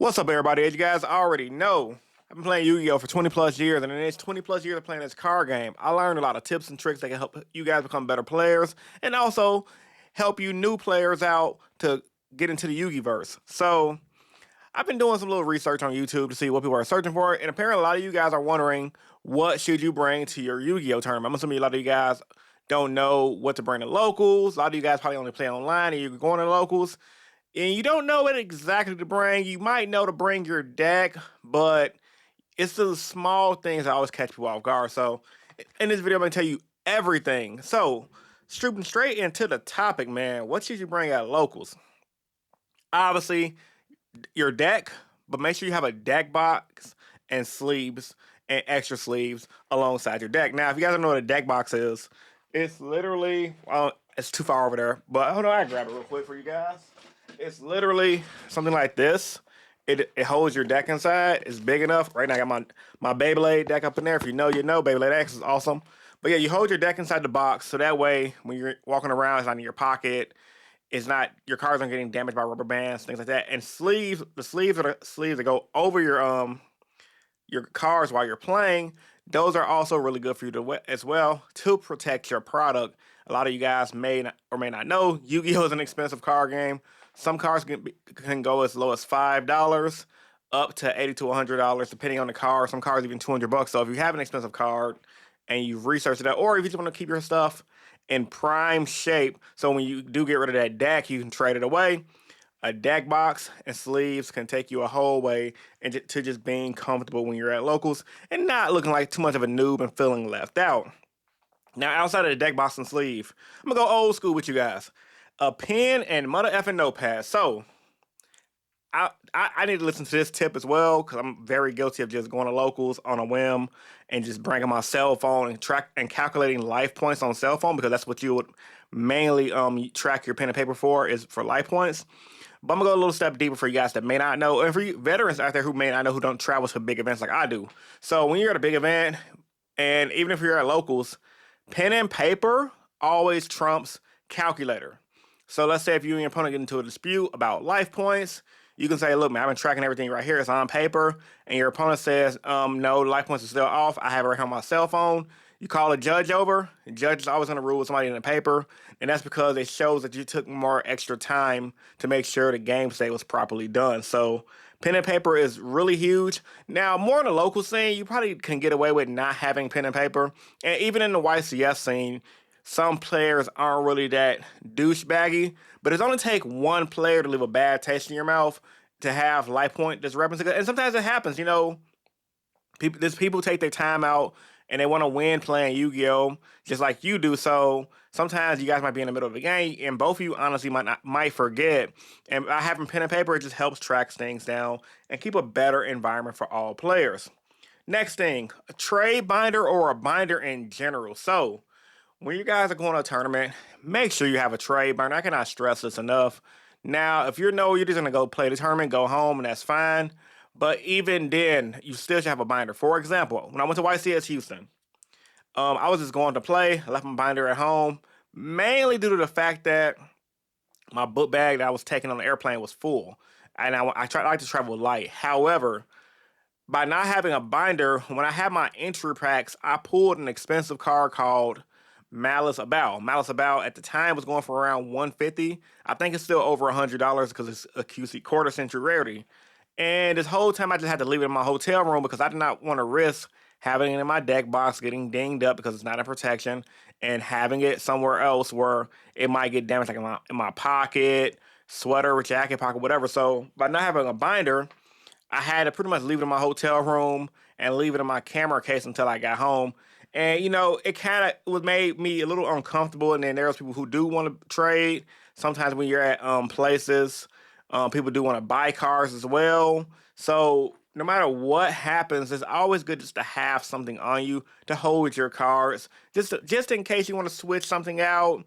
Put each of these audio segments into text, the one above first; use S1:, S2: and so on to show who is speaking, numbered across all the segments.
S1: What's up, everybody? As you guys already know, I've been playing Yu-Gi-Oh! For 20 plus years, and in this 20 plus years of playing this card game, I learned a lot of tips and tricks that can help you guys become better players and also help you new players out to get into the Yu-Gi-Verse. So, I've been doing some little research on YouTube to see what people are searching for, and apparently a lot of you guys are wondering what should you bring to your Yu-Gi-Oh! Tournament. I'm assuming a lot of you guys don't know what to bring to locals. A lot of you guys probably only play online and you're going to locals and you don't know what exactly to bring. You might know to bring your deck, but it's the small things that always catch people off guard. So, in this video, I'm gonna tell you everything. So, stripping straight into the topic, man. What should you bring at locals? Obviously, your deck, but make sure you have a deck box and sleeves and extra sleeves alongside your deck. Now, if you guys don't know what a deck box is, it's literally, well, it's too far over there, but hold on, I grab it real quick for you guys. It's literally something like this. It holds your deck inside. It's big enough. Right now, I got my Beyblade deck up in there. If you know, you know. Beyblade X is awesome. But yeah, you hold your deck inside the box, so that way, when you're walking around, it's not in your pocket. It's not, your cards aren't getting damaged by rubber bands, things like that. And sleeves, the sleeves are the sleeves that go over your cards while you're playing. Those are also really good for you to as well to protect your product. A lot of you guys may not, or may not know, Yu-Gi-Oh is an expensive card game. Some cards can go as low as $5 up to $80 to $100 depending on the card. Some cards even $200. So if you have an expensive card and you've researched it out, or if you just want to keep your stuff in prime shape, so when you do get rid of that deck, you can trade it away. A deck box and sleeves can take you a whole way into just being comfortable when you're at locals and not looking like too much of a noob and feeling left out. Now, outside of the deck box and sleeve, I'm gonna go old school with you guys. A pen and mother effing notepad. So, I need to listen to this tip as well because I'm very guilty of just going to locals on a whim and just bringing my cell phone and calculating life points on cell phone because that's what you would mainly track your pen and paper for, is for life points. But I'm gonna go a little step deeper for you guys that may not know, and for you veterans out there who may not know, who don't travel to big events like I do. So when you're at a big event, and even if you're at locals, pen and paper always trumps calculator. So let's say if you and your opponent get into a dispute about life points, you can say, look, man, I've been tracking everything right here. It's on paper. And your opponent says, no, life points are still off. I have it right here on my cell phone. You call a judge over. The judge is always going to rule with somebody in the paper. And that's because it shows that you took more extra time to make sure the game state was properly done. So pen and paper is really huge. Now, more in the local scene, you probably can get away with not having pen and paper. And even in the YCS scene, some players aren't really that douchebaggy, but it's only take one player to leave a bad taste in your mouth to have life point discrepancy. And sometimes it happens, you know, people take their time out and they want to win playing Yu-Gi-Oh! Just like you do. So sometimes you guys might be in the middle of the game and both of you honestly might forget. And by having pen and paper, it just helps track things down and keep a better environment for all players. Next thing, a trade binder or a binder in general. So when you guys are going to a tournament, make sure you have a trade binder. I cannot stress this enough. Now, if you know you're just going to go play the tournament, go home, and that's fine. But even then, you still should have a binder. For example, when I went to YCS Houston, I was just going to play. I left my binder at home, mainly due to the fact that my book bag that I was taking on the airplane was full. And I like to travel light. However, by not having a binder, when I had my entry packs, I pulled an expensive card called Malice About. Malice About at the time was going for around $150. I think it's still over $100 because it's a QC quarter century rarity. And this whole time I just had to leave it in my hotel room because I did not want to risk having it in my deck box getting dinged up because it's not in protection and having it somewhere else where it might get damaged, like in my pocket, sweater, jacket pocket, whatever. So by not having a binder, I had to pretty much leave it in my hotel room and leave it in my camera case until I got home. And, you know, it kind of made me a little uncomfortable. And then there's people who do want to trade. Sometimes when you're at places, people do want to buy cars as well. So no matter what happens, it's always good just to have something on you to hold your cards. Just in case you want to switch something out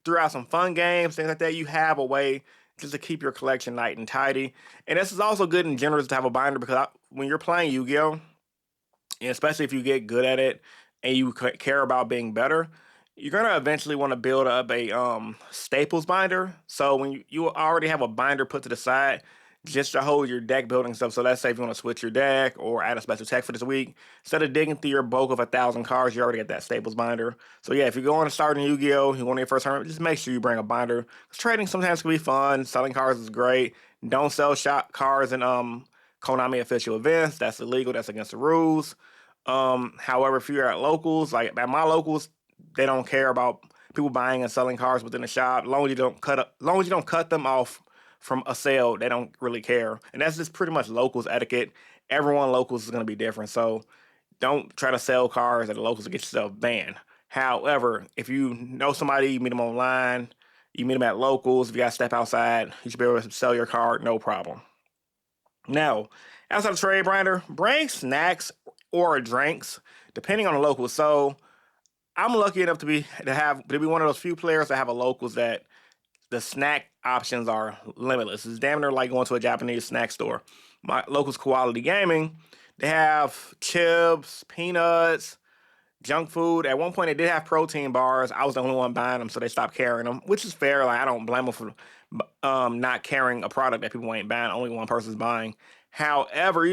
S1: throughout some fun games, things like that, you have a way just to keep your collection nice and tidy. And this is also good in general to have a binder because when you're playing Yu-Gi-Oh! And especially if you get good at it and you care about being better, you're going to eventually want to build up a staples binder. So when you already have a binder put to the side, just to hold your deck building stuff. So let's say if you want to switch your deck or add a special tech for this week, instead of digging through your bulk of 1,000 cards, you already get that staples binder. So yeah, if you're going to start in Yu-Gi-Oh, you want your first tournament, just make sure you bring a binder. Because trading sometimes can be fun. Selling cards is great. Don't sell shop cards in Konami official events. That's illegal. That's against the rules. However, if you're at locals, like at my locals, they don't care about people buying and selling cards within the shop. As long as you don't cut them off from a sale, they don't really care. And that's just pretty much locals etiquette. Everyone locals is going to be different. So don't try to sell cars at the locals to get yourself banned. However, if you know somebody, you meet them online, you meet them at locals, if you got to step outside, you should be able to sell your card, no problem. Now, outside of trade binder, bring snacks or drinks, depending on the local. So I'm lucky enough to be one of those few players that have a locals that the snack options are limitless. It's damn near like going to a Japanese snack store. My locals Quality Gaming, they have chips, peanuts, junk food. At one point, they did have protein bars. I was the only one buying them, so they stopped carrying them, which is fair. Like I don't blame them for not carrying a product that people ain't buying. Only one person's buying. However,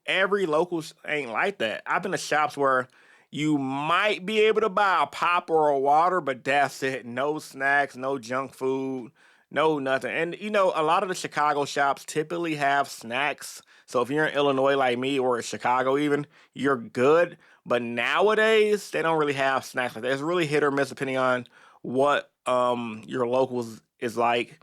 S1: every local ain't like that. I've been to shops where you might be able to buy a pop or a water, but that's it. No snacks, no junk food, no nothing. And a lot of the Chicago shops typically have snacks. So if you're in Illinois like me or Chicago even, you're good. But nowadays, they don't really have snacks like that. It's really hit or miss depending on what your locals is like,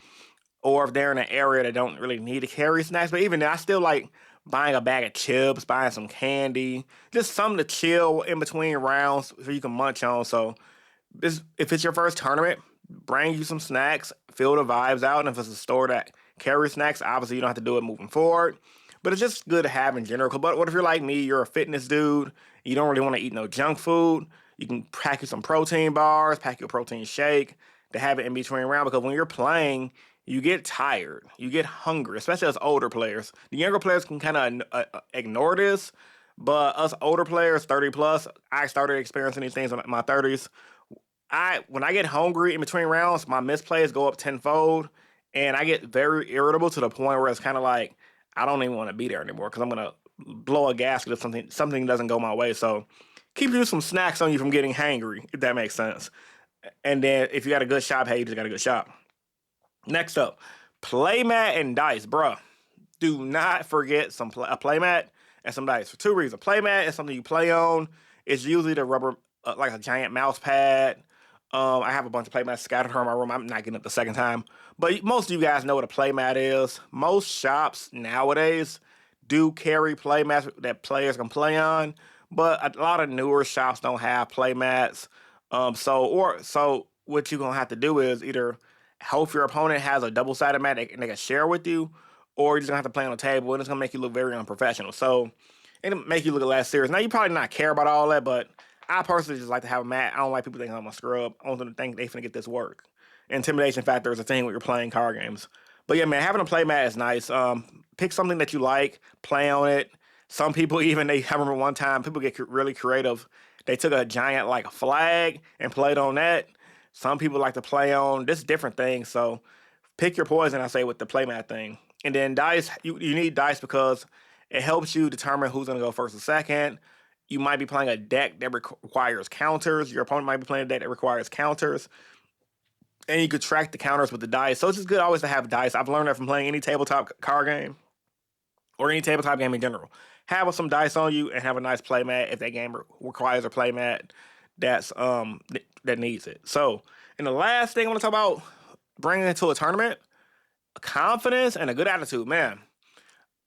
S1: or if they're in an area that don't really need to carry snacks. But even then, I still like buying a bag of chips, buying some candy, just something to chill in between rounds so you can munch on. So if it's your first tournament, bring you some snacks, feel the vibes out. And if it's a store that carries snacks, obviously you don't have to do it moving forward. But it's just good to have in general. But what if you're like me, you're a fitness dude, you don't really want to eat no junk food, you can pack you some protein bars, pack you a protein shake to have it in between round, because when you're playing, you get tired, you get hungry, especially as older players. The younger players can kind of ignore this, but us older players, 30 plus, I started experiencing these things in my 30s. When I get hungry in between rounds, my misplays go up tenfold, and I get very irritable to the point where it's kind of like I don't even want to be there anymore because I'm gonna blow a gasket if something doesn't go my way. So keep you some snacks on you from getting hangry, if that makes sense. And then if you got a good shop, hey, you just got a good shop. Next up, playmat and dice, bruh. Do not forget a playmat and some dice for two reasons. Playmat is something you play on. It's usually the rubber, like a giant mouse pad. I have a bunch of playmats scattered around my room. I'm not getting it the second time. But most of you guys know what a playmat is. Most shops nowadays do carry playmats that players can play on, but a lot of newer shops don't have playmats. So what you're gonna have to do is either hope your opponent has a double-sided mat and they can share with you, or you're just gonna have to play on the table, and it's gonna make you look very unprofessional. So it'll make you look less serious. Now you probably not care about all that, but I personally just like to have a mat. I don't like people thinking I'm a scrub. I want them to think they finna get this work. Intimidation factor is a thing when you're playing card games. But yeah, man, having a play mat is nice. Pick something that you like, play on it. Some people even, I remember one time, people get really creative. They took a giant like flag and played on that. Some people like to play on just different things. So pick your poison, I say, with the playmat thing. And then dice, you need dice because it helps you determine who's going to go first or second. You might be playing a deck that requires counters. Your opponent might be playing a deck that requires counters. And you could track the counters with the dice. So it's just good always to have dice. I've learned that from playing any tabletop card game or any tabletop game in general. Have some dice on you and have a nice playmat if that game requires a playmat that needs it. So, and the last thing I want to talk about, bringing it to a tournament, confidence and a good attitude, man.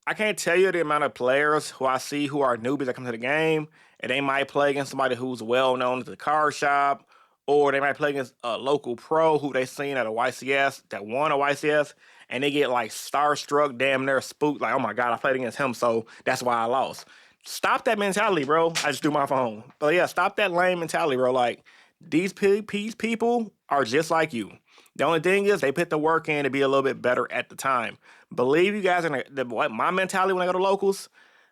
S1: I can't tell you the amount of players who I see who are newbies that come to the game, and they might play against somebody who's well known at the card shop, or they might play against a local pro who they seen at a YCS that won a YCS, and they get like starstruck, damn near spooked, like, oh my God, I played against him, so that's why I lost. Stop that mentality, bro. I just threw my phone. But yeah, stop that lame mentality, bro. Like, these people are just like you. The only thing is they put the work in to be a little bit better at the time. Believe you guys in my mentality when I go to locals,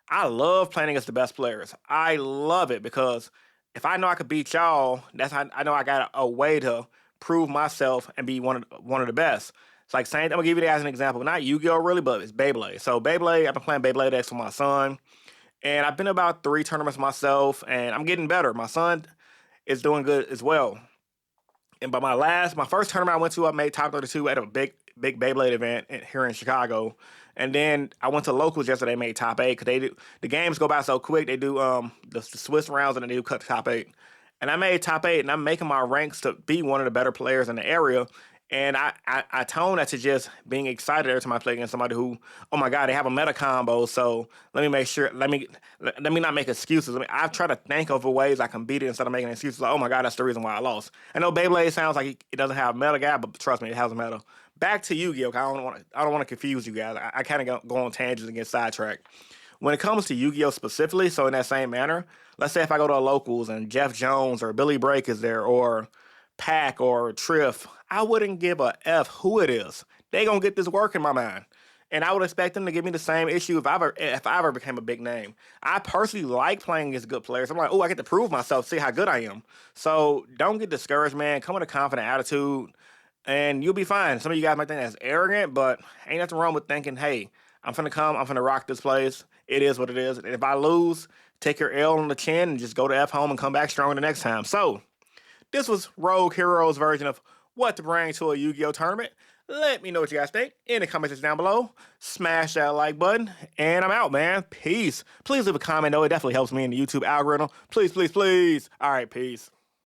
S1: I love playing against the best players. I love it because if I know I could beat y'all, that's how I know I got a way to prove myself and be one of the best. It's like same. I'm gonna give you that as an example. Not Yu-Gi-Oh really, but it's Beyblade. So Beyblade, I've been playing Beyblade X with my son, and I've been about 3 tournaments myself, and I'm getting better. My son is doing good as well. And by my first tournament I went to, I made top 32 at a big Beyblade event here in Chicago. And then I went to locals yesterday, made top 8 because the games go by so quick. They do the Swiss rounds and then they do cut to top 8. And I made top 8, and I'm making my ranks to be one of the better players in the area. And I tone that to just being excited every time I play against somebody who, oh my God, they have a meta combo. So let me make sure, let me not make excuses. I try to think of ways I can beat it instead of making excuses like, oh my God, that's the reason why I lost. I know Beyblade sounds like it doesn't have meta guy, but trust me, it has a meta. Back to Yu-Gi-Oh! I don't want to confuse you guys. I kind of go on tangents and get sidetracked. When it comes to Yu-Gi-Oh! Specifically, so in that same manner, let's say if I go to a locals and Jeff Jones or Billy Brake is there or Pack or Triff, I wouldn't give a F who it is. They gonna get this work in my mind. And I would expect them to give me the same issue if I ever became a big name. I personally like playing against good players. I'm like, oh, I get to prove myself, see how good I am. So don't get discouraged, man. Come with a confident attitude, and you'll be fine. Some of you guys might think that's arrogant, but ain't nothing wrong with thinking, hey, I'm finna rock this place. It is what it is. And if I lose, take your L on the chin and just go to F home and come back stronger the next time. So this was Rogue Heroes' version of what to bring to a Yu-Gi-Oh! Tournament. Let me know what you guys think in the comments down below. Smash that like button, and I'm out, man. Peace. Please leave a comment, though. It definitely helps me in the YouTube algorithm. Please, please, please. All right, peace.